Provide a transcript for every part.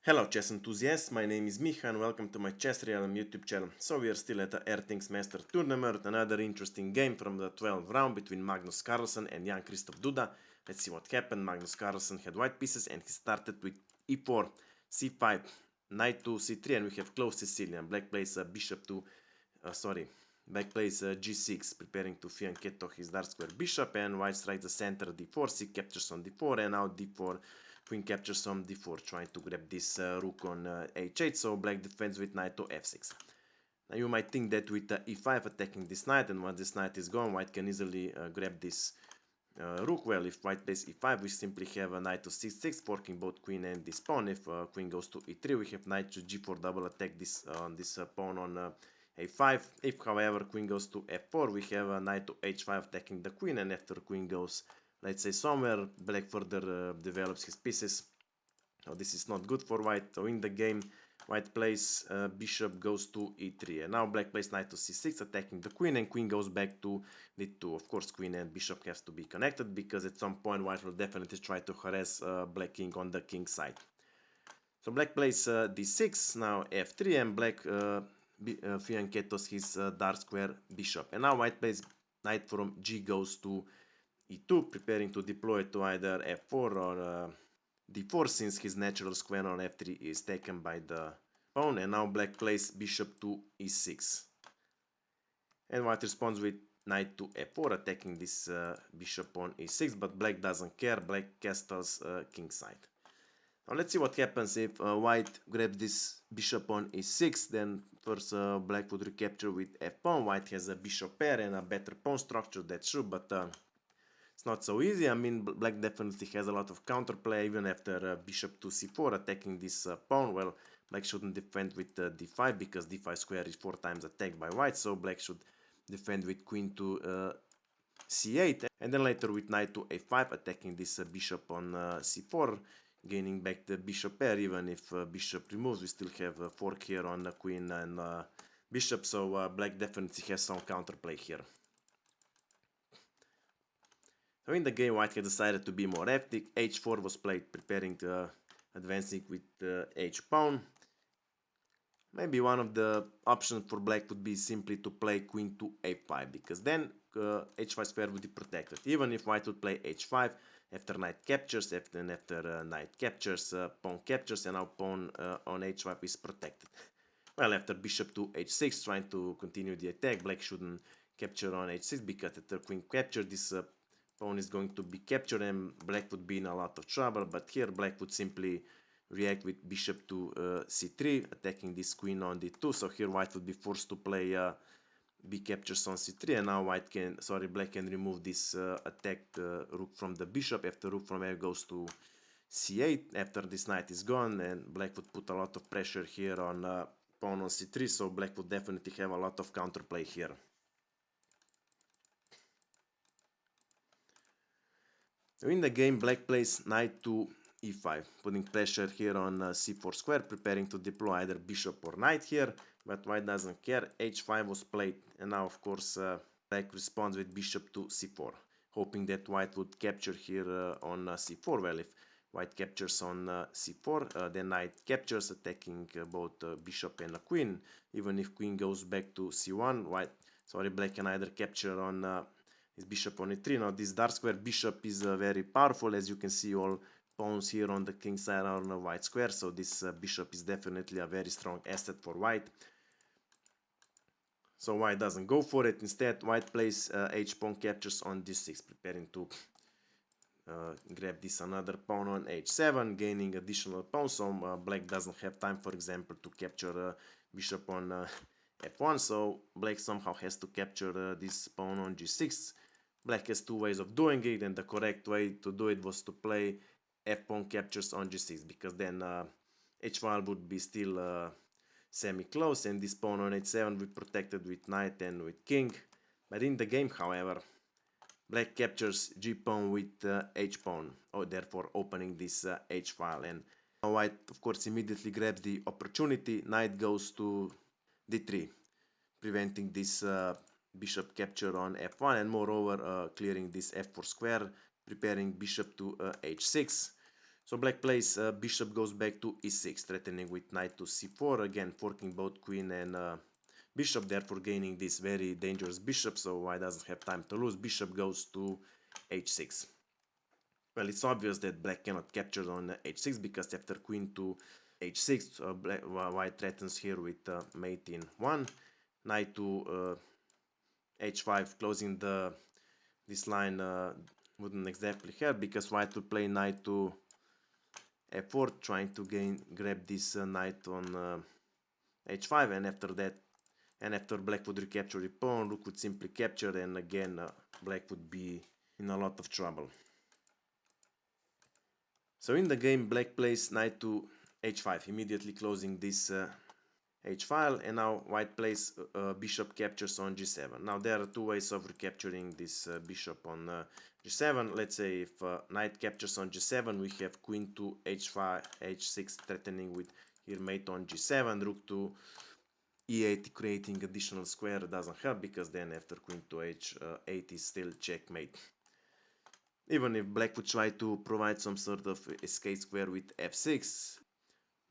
Hello chess enthusiasts, my name is Micha and welcome to my chessrealm YouTube channel. So we are still at the Airthings Masters tournament, another interesting game from the 12th round between Magnus Carlsen and Jan-Kryzstof Duda. Let's see what happened. Magnus Carlsen had white pieces and he started with e4, c5, knight to c3, and we have closed Sicilian. Black plays Black plays g6, preparing to fianchetto his dark square bishop, and white strikes the center d4, c captures on d4, and now d4, queen captures on d4, trying to grab this rook on h8, so black defends with knight to f6. Now you might think that with e5 attacking this knight, and once this knight is gone, white can easily grab this rook. Well, if white plays e5, we simply have a knight to c6, forking both queen and this pawn. If queen goes to e3, we have knight to g4 double attack this pawn on a5. If, however, queen goes to f4, we have a knight to h5 attacking the queen, and after queen goes, let's say, somewhere, black further develops his pieces. Now this is not good for white. So in the game, white plays bishop goes to e3, and now black plays knight to c6, attacking the queen, and queen goes back to d2. Of course, queen and bishop has to be connected, because at some point white will definitely try to harass black king on the king side. So black plays d6, now f3, and black fianchettos his dark square bishop. And now white plays knight from g goes to e2, preparing to deploy to either f4 or d4, since his natural square on f3 is taken by the pawn. And now black plays bishop to e6. And white responds with knight to f4, attacking this bishop on e6, but black doesn't care. Black castles king side. Now let's see what happens if white grabs this bishop on e6. Then first black would recapture with f-pawn. White has a bishop pair and a better pawn structure, that's true, but it's not so easy. I mean, black definitely has a lot of counterplay, even after bishop to c4, attacking this pawn. Well, black shouldn't defend with d5, because d5 square is 4 times attacked by white, so black should defend with queen to c8, and then later with knight to a5, attacking this bishop on c4, gaining back the bishop pair. Even if bishop removes, we still have a fork here on the queen and bishop, so black definitely has some counterplay here. So in the game, white had decided to be more active. h4 was played, preparing to advancing with h-pawn. Maybe one of the options for black would be simply to play queen to a5, because then h5 square would be protected. Even if white would play h5, after knight captures, after knight captures, pawn captures, and now pawn on h5 is protected. Well, after bishop to h6, trying to continue the attack, black shouldn't capture on h6, because after queen capture, this pawn is going to be captured and black would be in a lot of trouble. But here black would simply react with bishop to c3, attacking this queen on d2. So here white would be forced to play b captures on c3, and now black can remove this attacked rook from the bishop. After rook from f goes to c8, after this knight is gone, and black would put a lot of pressure here on pawn on c3, so black would definitely have a lot of counterplay here. So in the game, black plays knight to e5, putting pressure here on c4 square, preparing to deploy either bishop or knight here, but white doesn't care. h5 was played, and now of course black responds with bishop to c4, hoping that white would capture here on c4. Well, if white captures on c4, then knight captures, attacking both bishop and queen. Even if queen goes back to c1, black can either capture on his bishop on e3. Now this dark square bishop is very powerful. As you can see, all pawns here on the king side are on a white square, so this bishop is definitely a very strong asset for white. So white doesn't go for it. Instead, white plays h-pawn captures on d6, preparing to grab this another pawn on h7, gaining additional pawns. So black doesn't have time, for example, to capture bishop on f1, so black somehow has to capture this pawn on g6. Black has two ways of doing it, and the correct way to do it was to play f-pawn captures on g6, because then h1 would be still semi-close, and this pawn on h7 would be protected with knight and with king. But in the game, however, black captures g-pawn with h-pawn, therefore opening this h-file, and white of course immediately grabs the opportunity. Knight goes to d3, preventing this bishop capture on f1, and moreover clearing this f4 square, preparing bishop to h6. So black plays bishop goes back to e6, threatening with knight to c4, again forking both queen and bishop, therefore gaining this very dangerous bishop, so white doesn't have time to lose. Bishop goes to h6. Well, it's obvious that black cannot capture on h6 because after queen to h6, white threatens here with mate in 1, knight to h5, closing this line wouldn't exactly help because white will play knight to f4, trying to grab this knight on h5, and after that, and after black would recapture the pawn, rook would simply capture, and again black would be in a lot of trouble. So in the game, black plays knight to h5, immediately closing this h file, and now white plays bishop captures on g7. Now there are two ways of recapturing this bishop on g7. Let's say if knight captures on g7, we have queen to h5, h6 threatening with here mate on g7, rook to e8 creating additional square doesn't help because then after queen to h8 is still checkmate. Even if black would try to provide some sort of escape square with f6,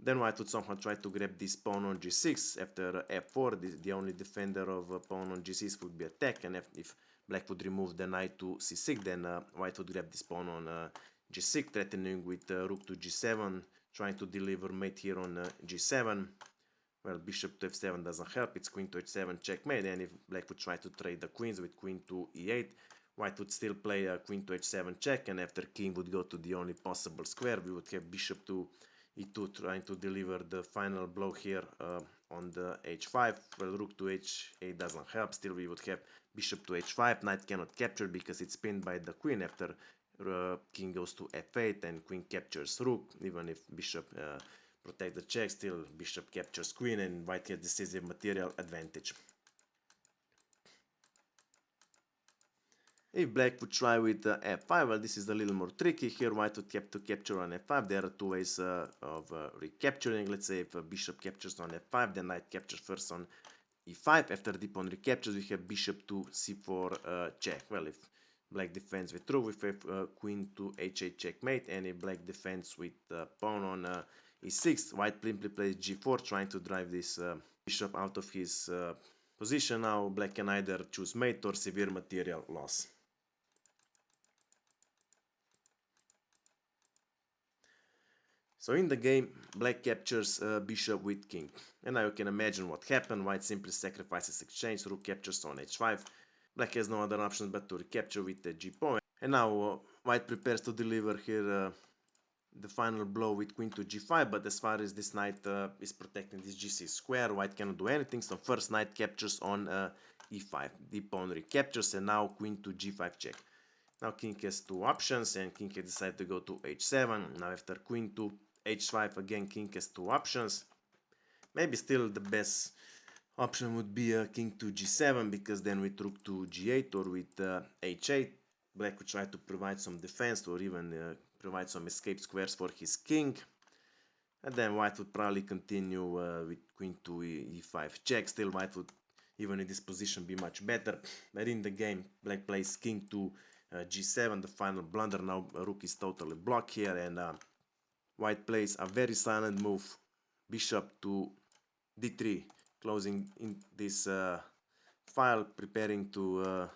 then white would somehow try to grab this pawn on g6. After f4, the only defender of pawn on g6 would be attacked, and if black would remove the knight to c6, then white would grab this pawn on g6, threatening with rook to g7, trying to deliver mate here on g7. Well, bishop to f7 doesn't help, it's queen to h7 checkmate, and if black would try to trade the queens with queen to e8, white would still play queen to h7 check, and after king would go to the only possible square, we would have bishop to e2 trying to deliver the final blow here on the h5. Well, rook to h8 doesn't help, still we would have bishop to h5, knight cannot capture because it's pinned by the queen after king goes to f8 and queen captures rook. Even if bishop protect the check, still bishop captures queen and white has decisive material advantage. If black would try with f5, well, this is a little more tricky. Here white would have to capture on f5. There are two ways of recapturing. Let's say if bishop captures on f5, then knight captures first on e5. After the pawn recaptures, we have bishop to c4 check. Well, if black defends with rook, we have queen to h8 checkmate, and if black defends with pawn on e6, white simply plays g4, trying to drive this bishop out of his position. Now black can either choose mate or severe material loss. So in the game, black captures bishop with king. And now you can imagine what happened. White simply sacrifices exchange, rook captures on h5. Black has no other options but to recapture with the g pawn. And now white prepares to deliver here the final blow with queen to g5, but as far as this knight is protecting this g6 square, white cannot do anything. So first knight captures on e5. The pawn recaptures, and now queen to g5 check. Now king has two options, and king has decided to go to h7. Now after queen to h5, again king has two options. Maybe still the best option would be king to g7, because then with rook to g8 or with h8, black would try to provide some defense or even provide some escape squares for his king. And then white would probably continue with queen to e5 check. Still white would, even in this position, be much better. But in the game, black plays king to g7, the final blunder. Now rook is totally blocked here, and white plays a very silent move, bishop to d3, closing in this file, preparing to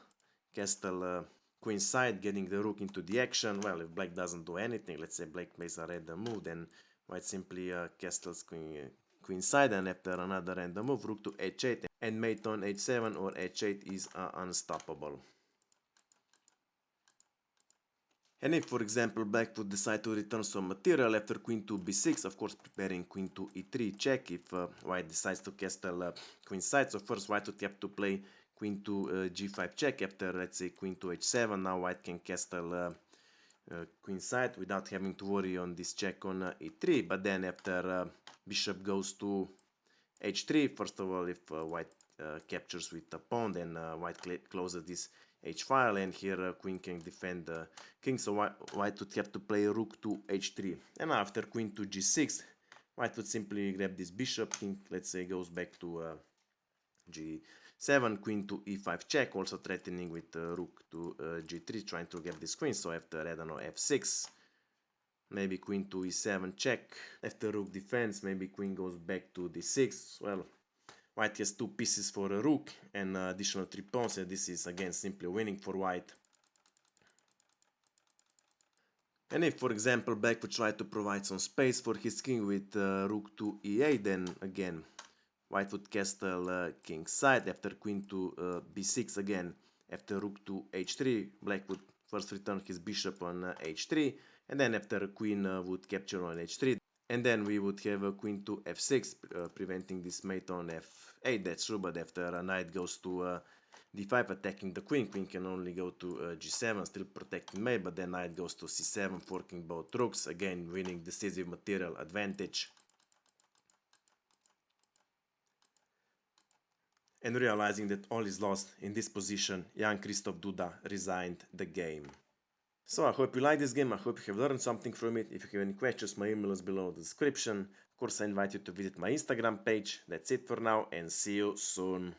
castle queen side, getting the rook into the action. Well, if black doesn't do anything, let's say black plays a random move, then white simply castles queen side, and after another random move, rook to h8 and mate on h7 or h8 is unstoppable. And if, for example, black would decide to return some material after queen to b6, of course preparing queen to e3 check if white decides to castle queen side. So first white would have to play queen to g5 check. After, let's say, queen to h7, now white can castle queen side without having to worry on this check on e3. But then after bishop goes to h3, first of all, if white captures with the pawn, then white closes this h file, and here queen can defend the king, so white would have to play rook to h3. And after queen to g6, white would simply grab this bishop. King, let's say, goes back to g7, queen to e5 check, also threatening with rook to g3, trying to get this queen. So after, I don't know, f6, maybe queen to e7 check. After rook defends, maybe queen goes back to d6. Well, white has 2 pieces for a rook and additional 3 pawns, and this is again simply winning for white. And if, for example, black would try to provide some space for his king with rook to e8, then again white would castle king side. After queen to b6 again. After rook to h3, black would first return his bishop on h3, and then after queen would capture on h3, and then we would have a queen to f6, preventing this mate on f8. That's true, but after a knight goes to d5, attacking the queen, queen can only go to g7, still protecting mate, but then knight goes to c7, forking both rooks, again winning decisive material advantage. And realizing that all is lost in this position, Jan-Kryzstof Duda resigned the game. So I hope you like this game, I hope you have learned something from it. If you have any questions, my email is below the description. Of course, I invite you to visit my Instagram page. That's it for now, and see you soon.